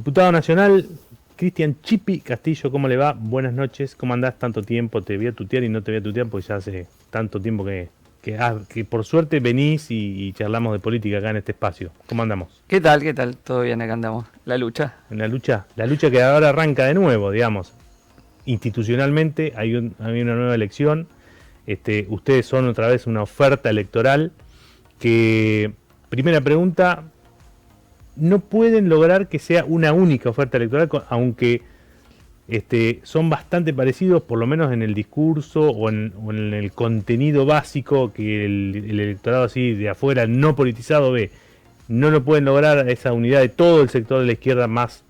Diputado nacional, Cristian Chipi Castillo, ¿cómo le va? Buenas noches, ¿cómo andás? Tanto tiempo, te voy a tutear y no te voy a tutear porque ya hace tanto tiempo que por suerte venís y charlamos de política acá en este espacio. ¿Cómo andamos? ¿Qué tal? ¿Qué tal? ¿Todo bien? Acá andamos. La lucha. En la lucha que ahora arranca de nuevo, digamos. Institucionalmente hay una nueva elección. Ustedes son otra vez una oferta electoral que, primera pregunta, no pueden lograr que sea una única oferta electoral, aunque son bastante parecidos, por lo menos en el discurso o en el contenido básico que el electorado así de afuera no politizado ve. No lo pueden lograr esa unidad de todo el sector de la izquierda más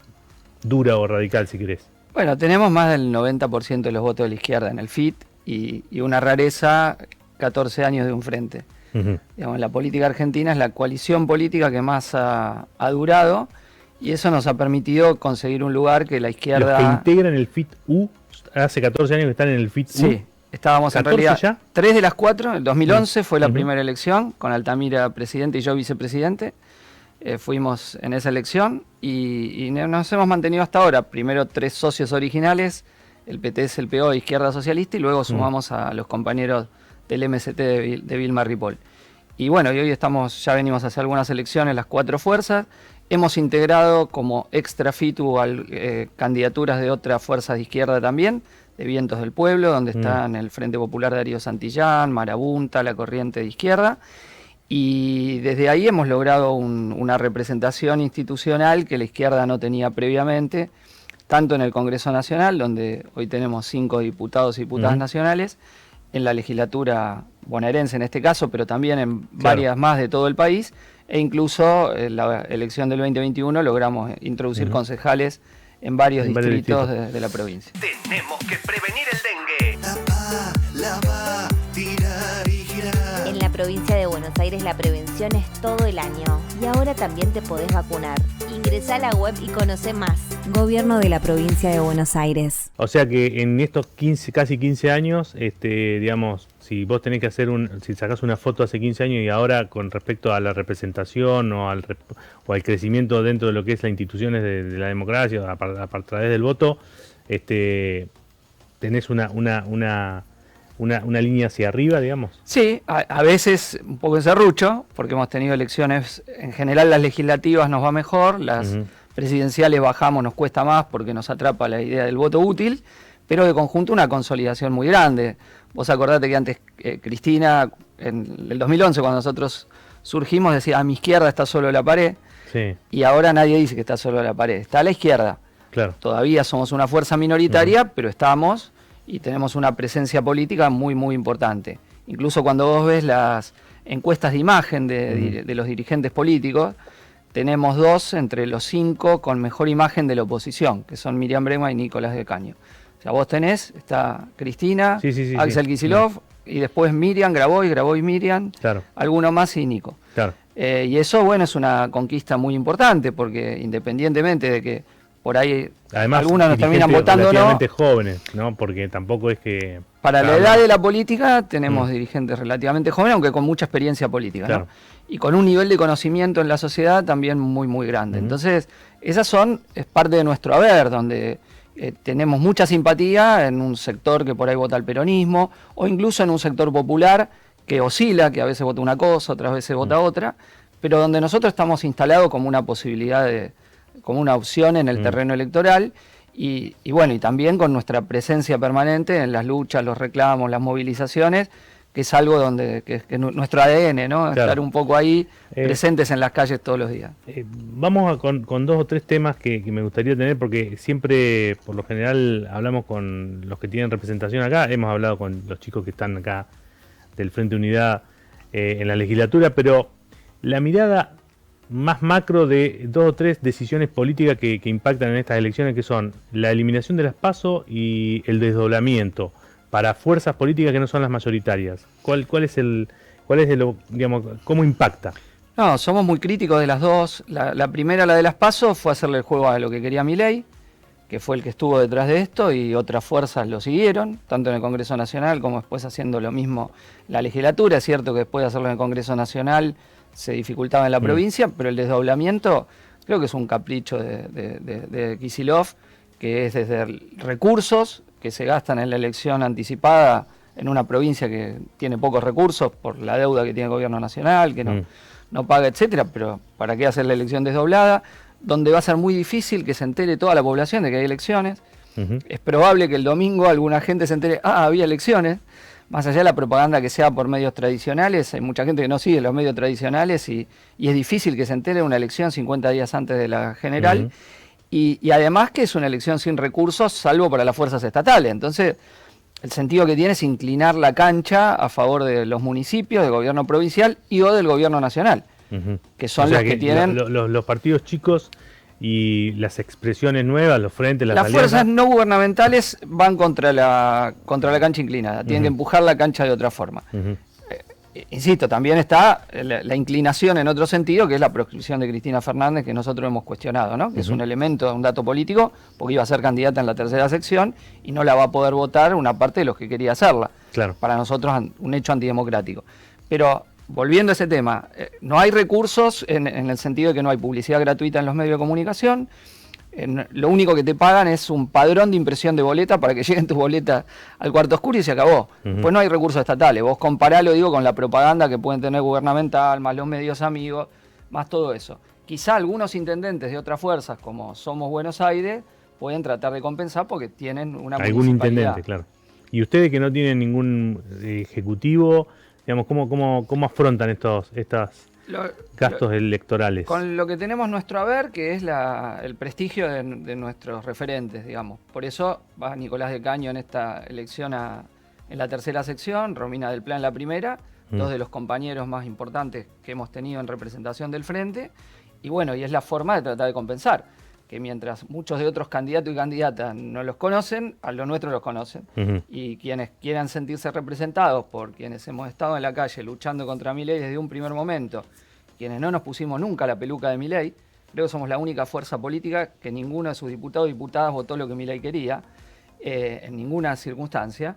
dura o radical, si querés. Bueno, tenemos más del 90% de los votos de la izquierda en el FIT y una rareza, 14 años de un frente. Digamos, la política argentina es la coalición política que más ha durado y eso nos ha permitido conseguir un lugar que la izquierda... Los que integran el FIT-U, hace 14 años que están en el FIT-U. Sí, estábamos en realidad ya. 3 de las 4, el 2011 fue la primera elección, con Altamira presidente y yo vicepresidente. Fuimos en esa elección y nos hemos mantenido hasta ahora. Primero 3 socios originales, el PTS, el PO, Izquierda Socialista, y luego sumamos a los compañeros del MST de Vilma Ripoll. Y bueno, y hoy ya venimos a hacer algunas elecciones, las 4 fuerzas. Hemos integrado como extra FITU candidaturas de otras fuerzas de izquierda también, de Vientos del Pueblo, donde están el Frente Popular de Darío Santillán, Marabunta, la Corriente de Izquierda. Y desde ahí hemos logrado una representación institucional que la izquierda no tenía previamente, tanto en el Congreso Nacional, donde hoy tenemos 5 diputados y diputadas nacionales, en la legislatura bonaerense en este caso, pero también en varias más de todo el país, e incluso en la elección del 2021 logramos introducir concejales en varios distritos de la provincia. Tenemos que prevenir el dengue. En la provincia de Buenos Aires la prevención es todo el año y ahora también te podés vacunar. Ingresá a la web y conoce más. Gobierno de la provincia de Buenos Aires. O sea que en estos casi 15 años, digamos, si vos tenés que si sacás una foto hace 15 años y ahora con respecto a la representación o al crecimiento dentro de lo que es las instituciones de la democracia a través del voto, tenés una línea hacia arriba, digamos. Sí, a veces un poco en serrucho, porque hemos tenido elecciones, en general las legislativas nos va mejor, las presidenciales bajamos, nos cuesta más porque nos atrapa la idea del voto útil, pero de conjunto una consolidación muy grande. Vos acordate que antes Cristina, en el 2011 cuando nosotros surgimos, decía, a mi izquierda está solo la pared, y ahora nadie dice que está solo la pared, está a la izquierda. Claro. Todavía somos una fuerza minoritaria, pero estamos y tenemos una presencia política muy, muy importante. Incluso cuando vos ves las encuestas de imagen de los dirigentes políticos, tenemos 2 entre los 5 con mejor imagen de la oposición, que son Miriam Brema y Nicolás del Caño. O sea, vos está Cristina, Axel Kicillof, y después Miriam, Grabois Miriam, alguno más y Nico. Y eso, bueno, es una conquista muy importante, porque independientemente de que por ahí además, algunos nos terminan votando, relativamente jóvenes, ¿no? Porque tampoco es que... Para la edad de la política tenemos dirigentes relativamente jóvenes, aunque con mucha experiencia política, ¿no? Y con un nivel de conocimiento en la sociedad también muy, muy grande. Entonces, es parte de nuestro haber, donde tenemos mucha simpatía en un sector que por ahí vota al peronismo, o incluso en un sector popular que oscila, que a veces vota una cosa, otras veces vota otra, pero donde nosotros estamos instalados como una posibilidad como una opción en el terreno electoral y bueno, y también con nuestra presencia permanente en las luchas, los reclamos, las movilizaciones, que es algo que es nuestro ADN, ¿no? Estar un poco ahí presentes en las calles todos los días. Vamos con 2 o 3 temas que me gustaría tener, porque siempre, por lo general, hablamos con los que tienen representación acá, hemos hablado con los chicos que están acá del Frente Unidad en la legislatura, pero la mirada más macro de 2 o 3 decisiones políticas que impactan en estas elecciones, que son la eliminación de las PASO y el desdoblamiento para fuerzas políticas que no son las mayoritarias. ¿Cuál es digamos, cómo impacta? No, somos muy críticos de las dos. La primera, la de las PASO, fue hacerle el juego a lo que quería Milei, que fue el que estuvo detrás de esto, y otras fuerzas lo siguieron, tanto en el Congreso Nacional como después haciendo lo mismo la legislatura. Es cierto que después de hacerlo en el Congreso Nacional se dificultaba en la provincia, pero el desdoblamiento creo que es un capricho de Kicillof, que es desde recursos que se gastan en la elección anticipada en una provincia que tiene pocos recursos por la deuda que tiene el gobierno nacional, que no paga, etcétera, pero ¿para qué hacer la elección desdoblada? Donde va a ser muy difícil que se entere toda la población de que hay elecciones. Es probable que el domingo alguna gente se entere, había elecciones. Más allá de la propaganda que sea por medios tradicionales, hay mucha gente que no sigue los medios tradicionales y es difícil que se entere de una elección 50 días antes de la general. Y además que es una elección sin recursos, salvo para las fuerzas estatales. Entonces, el sentido que tiene es inclinar la cancha a favor de los municipios, del gobierno provincial o del gobierno nacional, que son los que tienen... Los partidos chicos y las expresiones nuevas, los frentes, las alianzas... fuerzas no gubernamentales van contra la cancha inclinada, tienen que empujar la cancha de otra forma. Insisto, también está la inclinación en otro sentido, que es la proscripción de Cristina Fernández, que nosotros hemos cuestionado, ¿no? Que es un elemento, un dato político, porque iba a ser candidata en la tercera sección y no la va a poder votar una parte de los que quería hacerla. Claro. Para nosotros un hecho antidemocrático. Pero, volviendo a ese tema, no hay recursos en el sentido de que no hay publicidad gratuita en los medios de comunicación. Lo único que te pagan es un padrón de impresión de boleta para que lleguen tus boletas al cuarto oscuro y se acabó. Pues no hay recursos estatales. Vos comparalo, digo, con la propaganda que pueden tener gubernamental, más los medios amigos, más todo eso. Quizá algunos intendentes de otras fuerzas, como Somos Buenos Aires, pueden tratar de compensar porque tienen una algún intendente, claro. Y ustedes que no tienen ningún ejecutivo, digamos, ¿cómo afrontan estos gastos electorales? Con lo que tenemos nuestro haber, que es el prestigio de nuestros referentes, digamos. Por eso va Nicolás del Caño en esta elección en la tercera sección, Romina del Pla en la primera, dos de los compañeros más importantes que hemos tenido en representación del Frente. Y bueno, y es la forma de tratar de compensar, que mientras muchos de otros candidatos y candidatas no los conocen, a los nuestros los conocen. Y quienes quieran sentirse representados por quienes hemos estado en la calle luchando contra Milei desde un primer momento, quienes no nos pusimos nunca la peluca de Milei, creo que somos la única fuerza política que ninguno de sus diputados y diputadas votó lo que Milei quería, en ninguna circunstancia,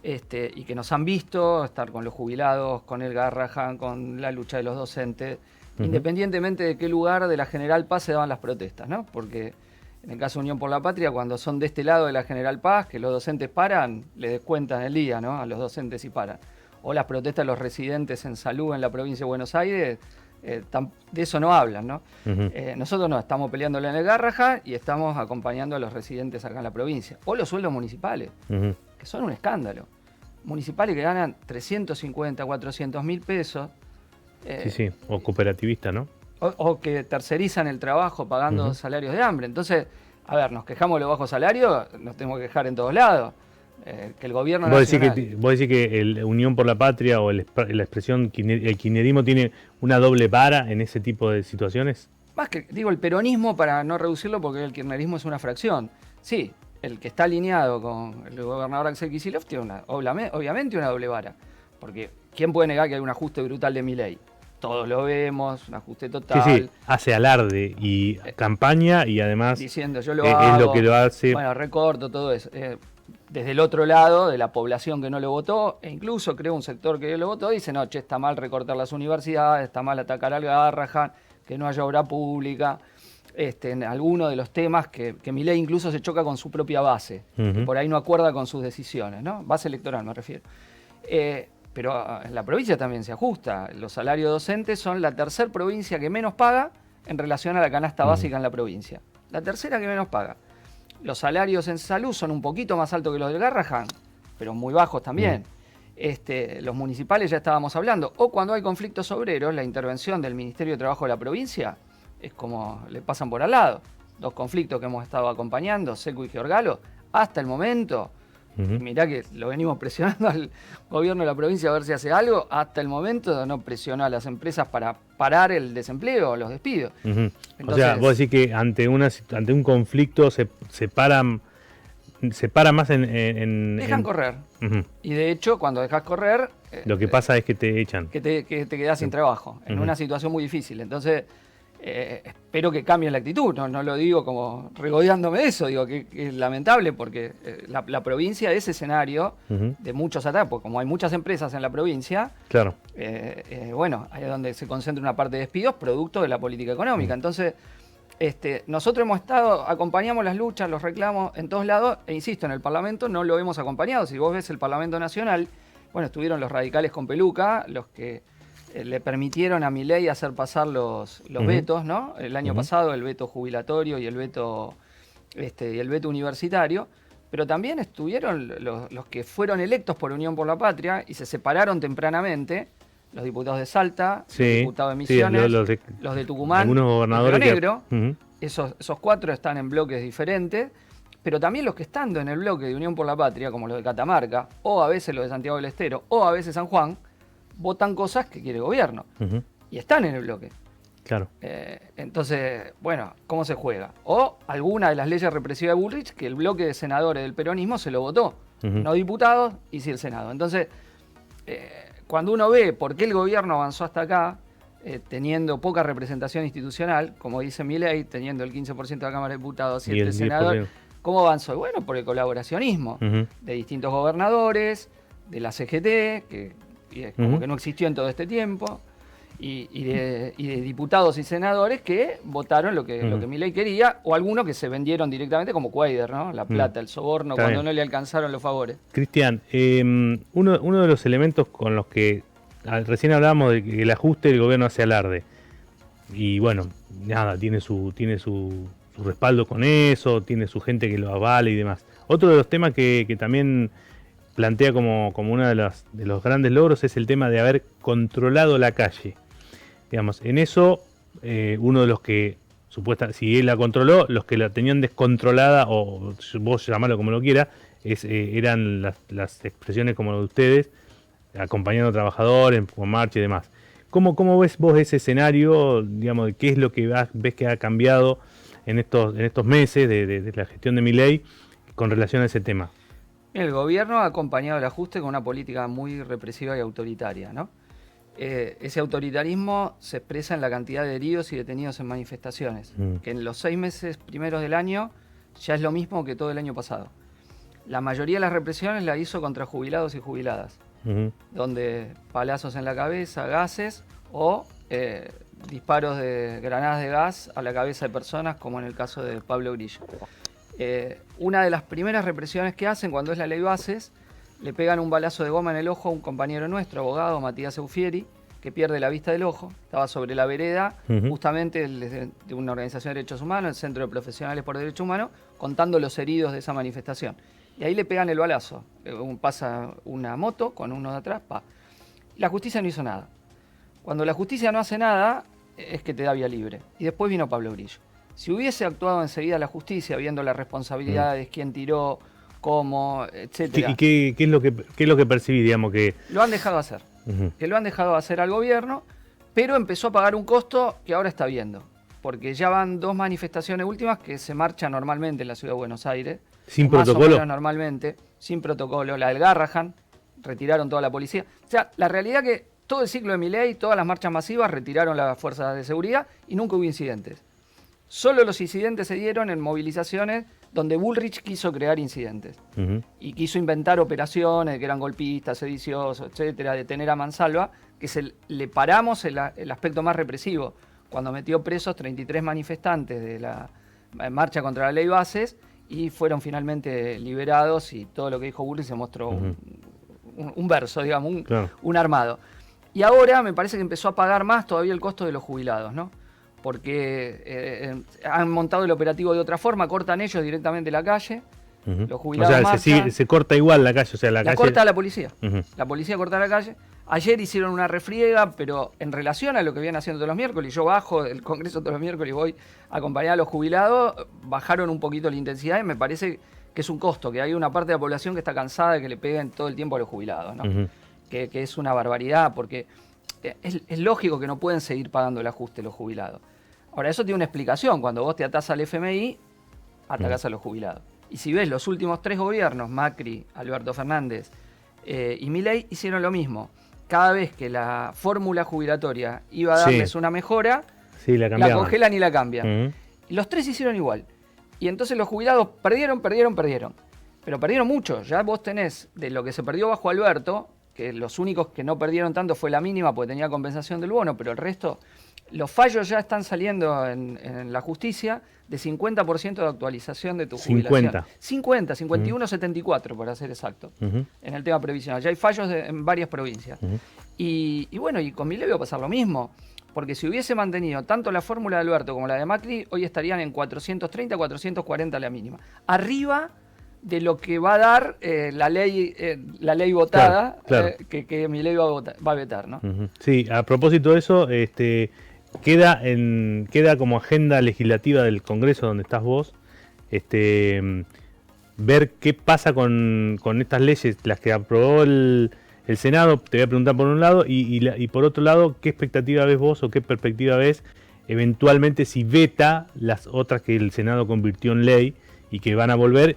y que nos han visto estar con los jubilados, con el Garrahan, con la lucha de los docentes, independientemente de qué lugar de la General Paz se daban las protestas, ¿no? Porque en el caso de Unión por la Patria, cuando son de este lado de la General Paz, que los docentes paran, le descuentan el día, ¿no? A los docentes si paran. O las protestas de los residentes en salud en la provincia de Buenos Aires, de eso no hablan, ¿no? Nosotros no, estamos peleándole en el Garrahan y estamos acompañando a los residentes acá en la provincia. O los sueldos municipales, que son un escándalo. Municipales que ganan 350, 400 mil pesos. Sí, o cooperativistas, ¿no? O que tercerizan el trabajo pagando salarios de hambre. Entonces, a ver, nos quejamos de los bajos salarios, nos tenemos que quejar en todos lados. Que el gobierno nacional... ¿Vos decís que el Unión por la Patria o la expresión, el kirchnerismo tiene una doble vara en ese tipo de situaciones? Más que, digo, el peronismo, para no reducirlo, porque el kirchnerismo es una fracción. Sí, el que está alineado con el gobernador Axel Kicillof tiene obviamente una doble vara. Porque ¿quién puede negar que hay un ajuste brutal de Milei? Todos lo vemos, un ajuste total. Sí, hace alarde y campaña y además diciendo yo lo hago, es lo que lo hace. Bueno, recorto todo eso. Desde el otro lado, de la población que no lo votó, e incluso creo un sector que lo votó, dice, no, che, está mal recortar las universidades, está mal atacar al Garrahan, que no haya obra pública, en alguno de los temas que Milei incluso se choca con su propia base, que por ahí no acuerda con sus decisiones, ¿no? Base electoral me refiero. Pero en la provincia también se ajusta. Los salarios docentes son la tercera provincia que menos paga en relación a la canasta básica en la provincia. La tercera que menos paga. Los salarios en salud son un poquito más altos que los del Garrahan, pero muy bajos también. Los municipales ya estábamos hablando. O cuando hay conflictos obreros, la intervención del Ministerio de Trabajo de la provincia es como le pasan por al lado. Dos conflictos que hemos estado acompañando, Secu y Giorgalo, hasta el momento... Mirá que lo venimos presionando al gobierno de la provincia a ver si hace algo. Hasta el momento no presionó a las empresas para parar el desempleo o los despidos. Entonces, o sea, vos decís que ante un conflicto se para más en... Dejan correr. Y de hecho, cuando dejas correr... lo que pasa es que te echan. Que te quedás sin trabajo, en una situación muy difícil. Entonces... espero que cambie la actitud, no lo digo como regodeándome de eso, digo que es lamentable porque la provincia es escenario de muchos ataques, porque como hay muchas empresas en la provincia, claro. Bueno, ahí es donde se concentra una parte de despidos producto de la política económica. Entonces, nosotros acompañamos las luchas, los reclamos en todos lados, e insisto, en el Parlamento no lo hemos acompañado. Si vos ves el Parlamento Nacional, bueno, estuvieron los radicales con peluca, los que le permitieron a Milei hacer pasar los vetos, ¿no? El año pasado, el veto jubilatorio y el veto universitario, pero también estuvieron los que fueron electos por Unión por la Patria y se separaron tempranamente, los diputados de Salta, los diputados de Misiones, los de Tucumán, algunos gobernadores Río Negro, esos 4 están en bloques diferentes, pero también los que estando en el bloque de Unión por la Patria, como los de Catamarca, o a veces los de Santiago del Estero, o a veces San Juan, votan cosas que quiere el gobierno. Y están en el bloque. Claro. Entonces, bueno, ¿cómo se juega? O alguna de las leyes represivas de Bullrich, que el bloque de senadores del peronismo se lo votó. No diputados, y sí el Senado. Entonces, cuando uno ve por qué el gobierno avanzó hasta acá, teniendo poca representación institucional, como dice Milei, teniendo el 15% de la Cámara de Diputados, 7 senadores, ¿cómo avanzó? Bueno, por el colaboracionismo de distintos gobernadores, de la CGT, que como que no existió en todo este tiempo, y de diputados y senadores que votaron lo que Milei quería, o algunos que se vendieron directamente, como Cuader, ¿no? La plata, el soborno, Está cuando bien. no le alcanzaron los favores. Cristian, uno de los elementos con los que recién hablábamos de que el ajuste del gobierno hace alarde, y bueno, nada, tiene su respaldo con eso, tiene su gente que lo avala y demás. Otro de los temas que también plantea como uno de los grandes logros es el tema de haber controlado la calle. Digamos, en eso, uno de los que, si él la controló, los que la tenían descontrolada, o vos llamarlo como lo quiera, eran las expresiones como lo de ustedes, acompañando a trabajadores, con marcha y demás. ¿Cómo ves vos ese escenario? Digamos, ¿qué es lo que ves que ha cambiado en estos meses de la gestión de Milei con relación a ese tema? El gobierno ha acompañado el ajuste con una política muy represiva y autoritaria, ¿no? Ese autoritarismo se expresa en la cantidad de heridos y detenidos en manifestaciones, que en los 6 meses primeros del año ya es lo mismo que todo el año pasado. La mayoría de las represiones la hizo contra jubilados y jubiladas, donde palazos en la cabeza, gases o disparos de granadas de gas a la cabeza de personas, como en el caso de Pablo Grillo. Una de las primeras represiones que hacen cuando es la ley Bases, le pegan un balazo de goma en el ojo a un compañero nuestro, abogado, Matías Eufieri, que pierde la vista del ojo. Estaba sobre la vereda, justamente de una organización de derechos humanos, el Centro de Profesionales por Derechos Humanos, contando los heridos de esa manifestación. Y ahí le pegan el balazo. Pasa una moto con uno de atrás, La justicia no hizo nada. Cuando la justicia no hace nada, es que te da vía libre. Y después vino Pablo Grillo. Si hubiese actuado enseguida la justicia, viendo las responsabilidades, quién tiró, cómo, etcétera. ¿Y qué es lo que percibí, digamos, que lo han dejado hacer? Que lo han dejado hacer al gobierno, pero empezó a pagar un costo que ahora está viendo. Porque ya van 2 manifestaciones últimas que se marchan normalmente en la ciudad de Buenos Aires. sin más protocolo? O menos normalmente, sin protocolo. La del Garrahan, retiraron toda la policía. O sea, la realidad que todo el ciclo de Milei, todas las marchas masivas, retiraron las fuerzas de seguridad y nunca hubo incidentes. Solo los incidentes se dieron en movilizaciones donde Bullrich quiso crear incidentes y quiso inventar operaciones que eran golpistas, sediciosos, etcétera, detener a Mansalva, que le paramos el aspecto más represivo, cuando metió presos 33 manifestantes de la marcha contra la ley Bases y fueron finalmente liberados, y todo lo que dijo Bullrich se mostró un verso, digamos, un armado. Y ahora me parece que empezó a pagar más todavía el costo de los jubilados, ¿no? Porque han montado el operativo de otra forma, cortan ellos directamente la calle, los jubilados marchan. Se corta igual la calle, o sea, la calle... corta la policía, la policía corta la calle. Ayer hicieron una refriega, pero en relación a lo que vienen haciendo todos los miércoles, yo bajo del Congreso todos los miércoles y voy a acompañar a los jubilados, bajaron un poquito la intensidad y me parece que es un costo, que hay una parte de la población que está cansada de que le peguen todo el tiempo a los jubilados, ¿no? Que es una barbaridad, porque es lógico que no pueden seguir pagando el ajuste los jubilados. Ahora, eso tiene una explicación. Cuando vos te atás al FMI, atacás a los jubilados. Y si ves los últimos 3 gobiernos, Macri, Alberto Fernández y Milei, hicieron lo mismo. Cada vez que la fórmula jubilatoria iba a darles una mejora, la congelan y la cambian. Y los 3 hicieron igual. Y entonces los jubilados perdieron. Pero perdieron mucho. Ya vos tenés, de lo que se perdió bajo Alberto, que los únicos que no perdieron tanto fue la mínima porque tenía compensación del bono, pero el resto Los fallos ya están saliendo en la justicia de 50% de actualización de tu 50. jubilación. 51,74 para ser exacto, en el tema previsional. Ya hay fallos en varias provincias. Y bueno, y con Milei va a pasar lo mismo, porque si hubiese mantenido tanto la fórmula de Alberto como la de Macri, hoy estarían en 430, 440 la mínima. Arriba de lo que va a dar la ley votada, Claro. Que Milei va a vetar, ¿no? Sí, a propósito de eso, queda como agenda legislativa del Congreso donde estás vos, ver qué pasa con estas leyes, las que aprobó el Senado. Te voy a preguntar por un lado, y por otro lado, ¿qué expectativa ves vos o qué perspectiva ves eventualmente si veta las otras que el Senado convirtió en ley y que van a volver?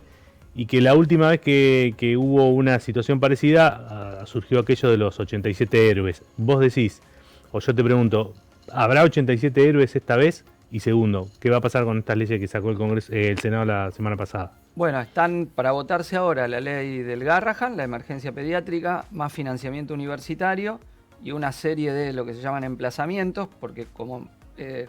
Y que la última vez que hubo una situación parecida, surgió aquello de los 87 héroes. Vos decís, o yo te pregunto, ¿habrá 87 héroes esta vez? Y segundo, ¿qué va a pasar con estas leyes que sacó el Senado la semana pasada? Bueno, están para votarse ahora la ley del Garrahan, la emergencia pediátrica, más financiamiento universitario y una serie de lo que se llaman emplazamientos, porque como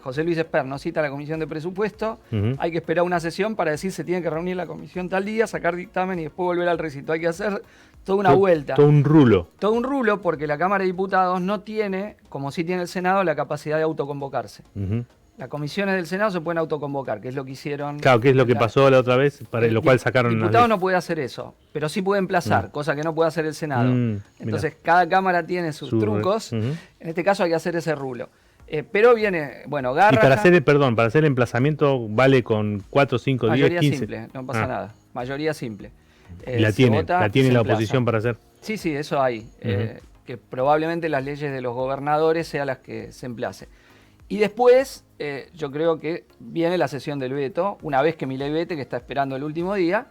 José Luis Esper no cita a la comisión de presupuesto, hay que esperar una sesión para decir se tiene que reunir la comisión tal día, sacar dictamen y después volver al recinto. Hay que hacer toda una vuelta. Todo un rulo. Todo un rulo porque la Cámara de Diputados no tiene, como sí tiene el Senado, la capacidad de autoconvocarse. Las comisiones del Senado se pueden autoconvocar, que es lo que hicieron. Claro, que es lo que pasó la otra vez, para lo cual sacaron... El diputado no puede hacer eso, pero sí puede emplazar, cosa que no puede hacer el Senado. Entonces, cada Cámara tiene sus trucos. En este caso hay que hacer ese rulo. Pero viene, bueno, Garrahan... Y para hacer el emplazamiento vale con 4, 5, 10, 15... Mayoría simple, no pasa nada. Mayoría simple. La tiene la oposición para hacer. Sí, eso hay. Que probablemente las leyes de los gobernadores sean las que se emplace. Y después, yo creo que viene la sesión del veto, una vez que Milei vete, que está esperando el último día.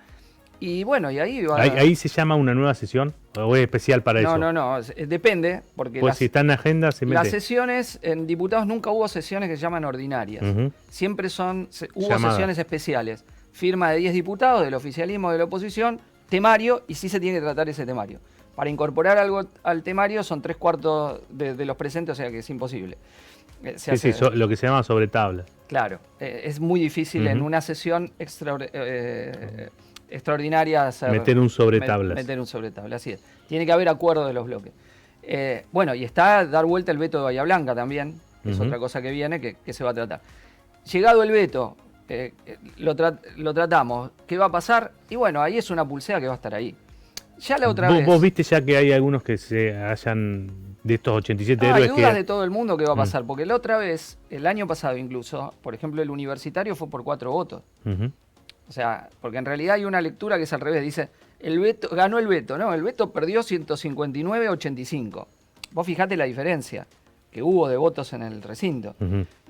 Y bueno, y ahí va... ¿Ahí se llama una nueva sesión? ¿O es especial para eso? No, depende. Porque pues si está en agenda, se mete. Las sesiones, en diputados nunca hubo sesiones que se llaman ordinarias. Siempre hubo sesiones especiales. Firma de 10 diputados del oficialismo, de la oposición, temario, y sí se tiene que tratar ese temario. Para incorporar algo al temario son 3/4 de los presentes, o sea que es imposible. Lo que se llama sobre tabla. Claro, es muy difícil en una sesión extraordinaria meter un sobre tablas. Meter un sobre tablas, así es. Tiene que haber acuerdo de los bloques. Bueno, y está dar vuelta el veto de Bahía Blanca también, es otra cosa que viene que se va a tratar. Llegado el veto, lo tratamos. ¿Qué va a pasar? Y bueno, ahí es una pulsea que va a estar ahí. Ya la otra vez... ¿Vos viste ya que hay algunos que se hayan... de estos 87 héroes hay dudas de todo el mundo que va a pasar, porque la otra vez, el año pasado incluso, por ejemplo, el universitario fue por 4 votos. O sea, porque en realidad hay una lectura que es al revés, dice, el veto ganó el veto, ¿no? El veto perdió 159-85. Vos fijate la diferencia que hubo de votos en el recinto.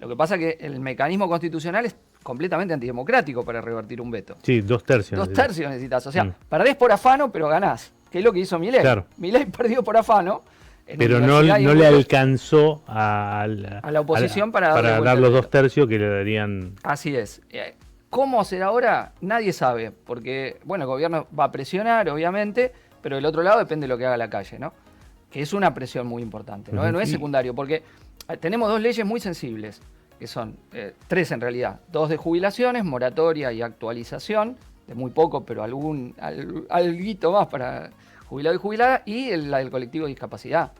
Lo que pasa es que el mecanismo constitucional es completamente antidemocrático para revertir un veto. Sí, 2/3. 2/3 necesitas. O sea, perdés por afano, pero ganás. Que es lo que hizo Milei. Claro. Milei perdió por afano. Pero no le alcanzó a la oposición para dar los 2/3 que le darían. Así es. ¿Cómo será ahora? Nadie sabe, porque bueno, el gobierno va a presionar, obviamente, pero del otro lado depende de lo que haga la calle, ¿no? Que es una presión muy importante, ¿no? No es secundario, porque tenemos 2 leyes muy sensibles, que son 3 en realidad. 2 de jubilaciones, moratoria y actualización, de muy poco, pero alguito más para jubilado y jubilada, y la del colectivo de discapacidad,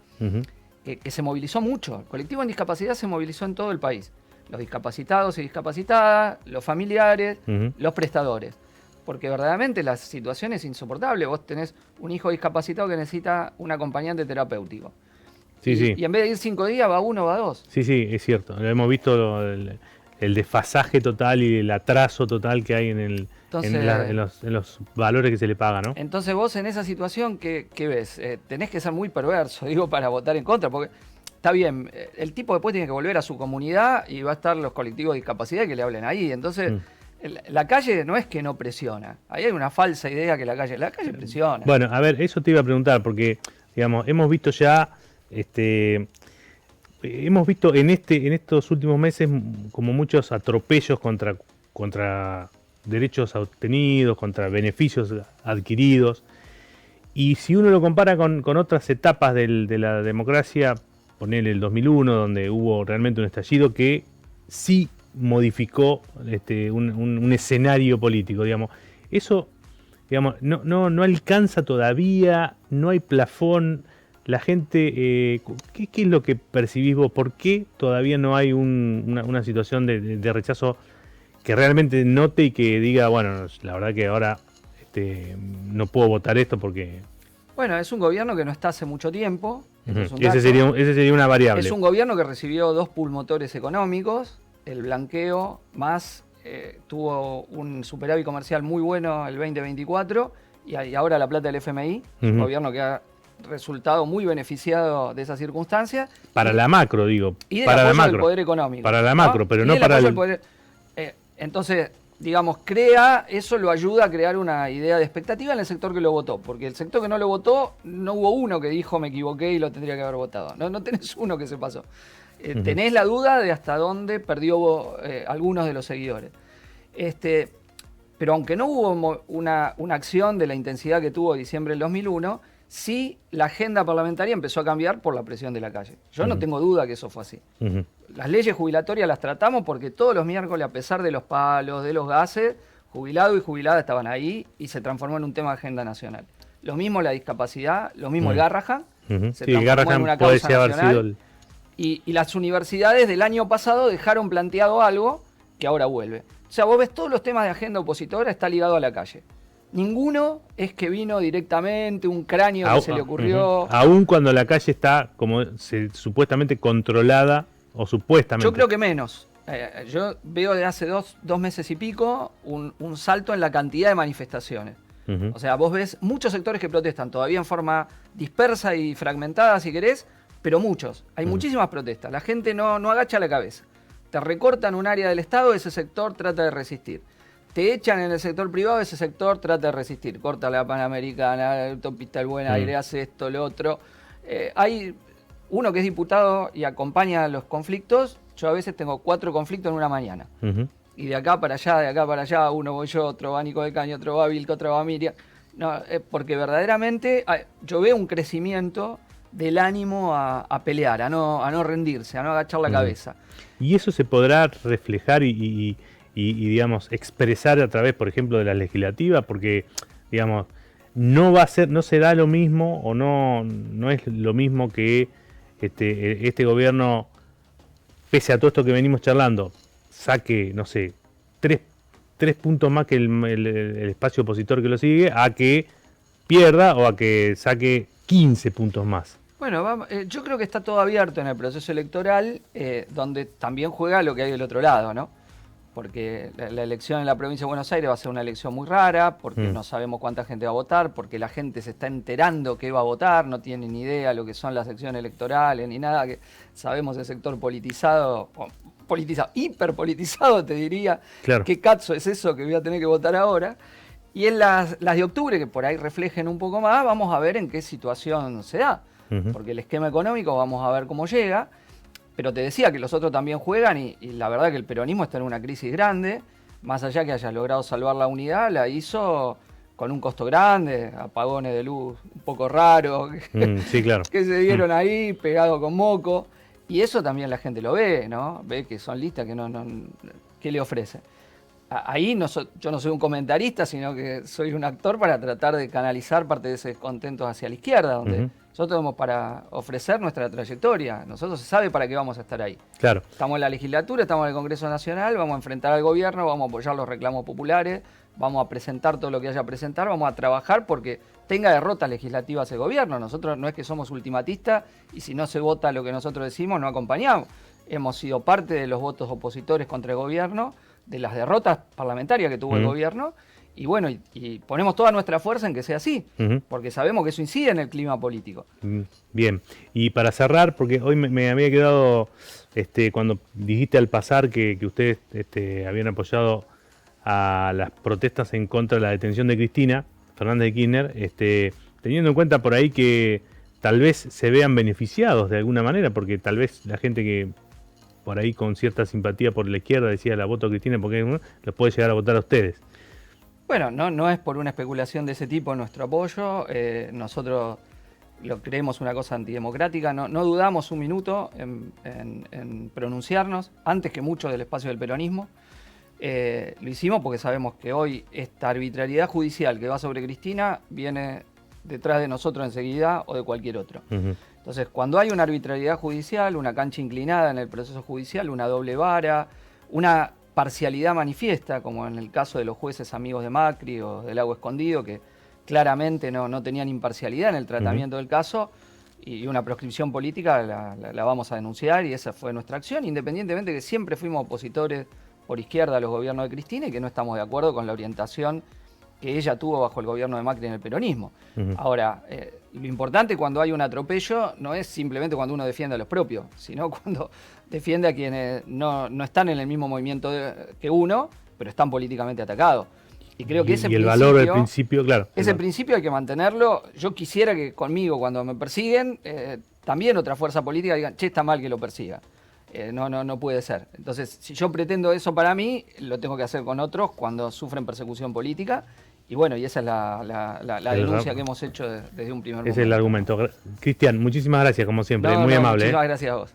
que se movilizó mucho. El colectivo en discapacidad se movilizó en todo el país. Los discapacitados y discapacitadas, los familiares, los prestadores. Porque verdaderamente la situación es insoportable. Vos tenés un hijo discapacitado que necesita un acompañante terapéutico. Y en vez de ir 5 días, va 1, va 2. Sí, es cierto. Hemos visto el desfasaje total y el atraso total que hay en los valores que se le paga, ¿no? Entonces vos en esa situación, ¿qué ves? Tenés que ser muy perverso, para votar en contra, porque está bien, el tipo después tiene que volver a su comunidad y va a estar los colectivos de discapacidad que le hablen ahí. Entonces, la calle no es que no presiona. Ahí hay una falsa idea que la calle presiona. Bueno, a ver, eso te iba a preguntar, porque, digamos, hemos visto ya, hemos visto en estos últimos meses como muchos atropellos contra derechos obtenidos, contra beneficios adquiridos. Y si uno lo compara con otras etapas de la democracia poner el 2001, donde hubo realmente un estallido que sí modificó un escenario político, digamos. Eso, digamos, no alcanza todavía, no hay plafón. La gente, ¿qué es lo que percibís vos? ¿Por qué todavía no hay una situación de rechazo que realmente note y que diga, bueno, la verdad que ahora no puedo votar esto porque... Bueno, es un gobierno que no está hace mucho tiempo. Ese sería una variable. Es un gobierno que recibió 2 pulmotores económicos, el blanqueo, más tuvo un superávit comercial muy bueno el 2024 y ahora la plata del FMI, un gobierno que ha resultado muy beneficiado de esa circunstancia. Para la macro, digo. Y del para apoyo la macro. del poder económico. Para la macro, pero no para el... Poder, entonces, digamos, eso lo ayuda a crear una idea de expectativa en el sector que lo votó, porque el sector que no lo votó, no hubo uno que dijo me equivoqué y lo tendría que haber votado. No tenés uno que se pasó. Tenés la duda de hasta dónde perdió algunos de los seguidores. Pero aunque no hubo una acción de la intensidad que tuvo diciembre del 2001, sí la agenda parlamentaria empezó a cambiar por la presión de la calle. Yo no tengo duda que eso fue así. Las leyes jubilatorias las tratamos porque todos los miércoles, a pesar de los palos, de los gases, jubilado y jubilada estaban ahí y se transformó en un tema de agenda nacional. Lo mismo la discapacidad, lo mismo el Garrahan, se transformó en una causa nacional. Y las universidades del año pasado dejaron planteado algo que ahora vuelve. O sea, vos ves todos los temas de agenda opositora está ligado a la calle. Ninguno es que vino directamente, un cráneo que se le ocurrió. Aún cuando la calle está como supuestamente controlada, o supuestamente. Yo creo que menos. Yo veo de hace dos meses y pico un salto en la cantidad de manifestaciones. O sea, vos ves muchos sectores que protestan todavía en forma dispersa y fragmentada, si querés, pero muchos. Hay muchísimas protestas. La gente no agacha la cabeza. Te recortan un área del Estado, ese sector trata de resistir. Te echan en el sector privado, ese sector trata de resistir. Corta la Panamericana, la autopista del Buen Aire, hace esto, lo otro. Hay uno que es diputado y acompaña los conflictos. Yo a veces tengo 4 conflictos en una mañana. Y de acá para allá, uno voy yo, otro va Nico de Caño, otro va Vilca, otro va Miriam. No, porque verdaderamente yo veo un crecimiento del ánimo a pelear, a no rendirse, a no agachar la cabeza. Y eso se podrá reflejar y digamos, expresar a través, por ejemplo, de la legislativa, porque, digamos, no se da lo mismo o no es lo mismo que este gobierno, pese a todo esto que venimos charlando, saque, no sé, 3 puntos más que el espacio opositor que lo sigue, a que pierda o a que saque 15 puntos más. Bueno, yo creo que está todo abierto en el proceso electoral, donde también juega lo que hay del otro lado, ¿no? Porque la elección en la provincia de Buenos Aires va a ser una elección muy rara, porque no sabemos cuánta gente va a votar, porque la gente se está enterando que va a votar, no tiene ni idea lo que son las secciones electorales, ni nada, que sabemos el sector politizado, hiperpolitizado te diría, claro. ¿Qué cazzo es eso que voy a tener que votar ahora? Y en las de octubre, que por ahí reflejen un poco más, vamos a ver en qué situación se da, porque el esquema económico vamos a ver cómo llega. Pero te decía que los otros también juegan y la verdad que el peronismo está en una crisis grande. Más allá que haya logrado salvar la unidad, la hizo con un costo grande, apagones de luz un poco raros, sí, claro. que se dieron ahí, pegado con moco. Y eso también la gente lo ve, ¿no? Ve que son listas que ¿qué le ofrecen? Ahí yo no soy un comentarista, sino que soy un actor para tratar de canalizar parte de ese descontento hacia la izquierda, donde nosotros tenemos para ofrecer nuestra trayectoria. Nosotros se sabe para qué vamos a estar ahí. Claro. Estamos en la legislatura, estamos en el Congreso Nacional, vamos a enfrentar al gobierno, vamos a apoyar los reclamos populares, vamos a presentar todo lo que haya a presentar, vamos a trabajar porque tenga derrotas legislativas el gobierno. Nosotros no es que somos ultimatistas y si no se vota lo que nosotros decimos, no acompañamos. Hemos sido parte de los votos opositores contra el gobierno, de las derrotas parlamentarias que tuvo el gobierno, y bueno, y ponemos toda nuestra fuerza en que sea así, porque sabemos que eso incide en el clima político. Bien, y para cerrar, porque hoy me había quedado, cuando dijiste al pasar que ustedes habían apoyado a las protestas en contra de la detención de Cristina Fernández de Kirchner, teniendo en cuenta por ahí que tal vez se vean beneficiados de alguna manera, porque tal vez la gente que por ahí con cierta simpatía por la izquierda decía la voto a Cristina porque los puede llegar a votar a ustedes. Bueno, no es por una especulación de ese tipo nuestro apoyo. Nosotros lo creemos una cosa antidemocrática, no dudamos un minuto en pronunciarnos, antes que mucho del espacio del peronismo. Lo hicimos porque sabemos que hoy esta arbitrariedad judicial que va sobre Cristina viene detrás de nosotros enseguida o de cualquier otro. Entonces, cuando hay una arbitrariedad judicial, una cancha inclinada en el proceso judicial, una doble vara, una parcialidad manifiesta, como en el caso de los jueces amigos de Macri o del Lago Escondido, que claramente no tenían imparcialidad en el tratamiento del caso, y una proscripción política la vamos a denunciar, y esa fue nuestra acción, independientemente de que siempre fuimos opositores por izquierda a los gobiernos de Cristina y que no estamos de acuerdo con la orientación que ella tuvo bajo el gobierno de Macri en el peronismo. Ahora, lo importante cuando hay un atropello no es simplemente cuando uno defiende a los propios, sino cuando defiende a quienes no están en el mismo movimiento que uno, pero están políticamente atacados. Y creo que ese y el valor del principio, claro. Ese principio hay que mantenerlo. Yo quisiera que conmigo, cuando me persiguen, también otra fuerza política digan, che, está mal que lo persiga. No puede ser. Entonces, si yo pretendo eso para mí, lo tengo que hacer con otros cuando sufren persecución política. Y bueno, y esa es la denuncia que hemos hecho desde un primer momento. Ese es el argumento. Cristian, muchísimas gracias, como siempre. Muy amable. Muchísimas gracias a vos.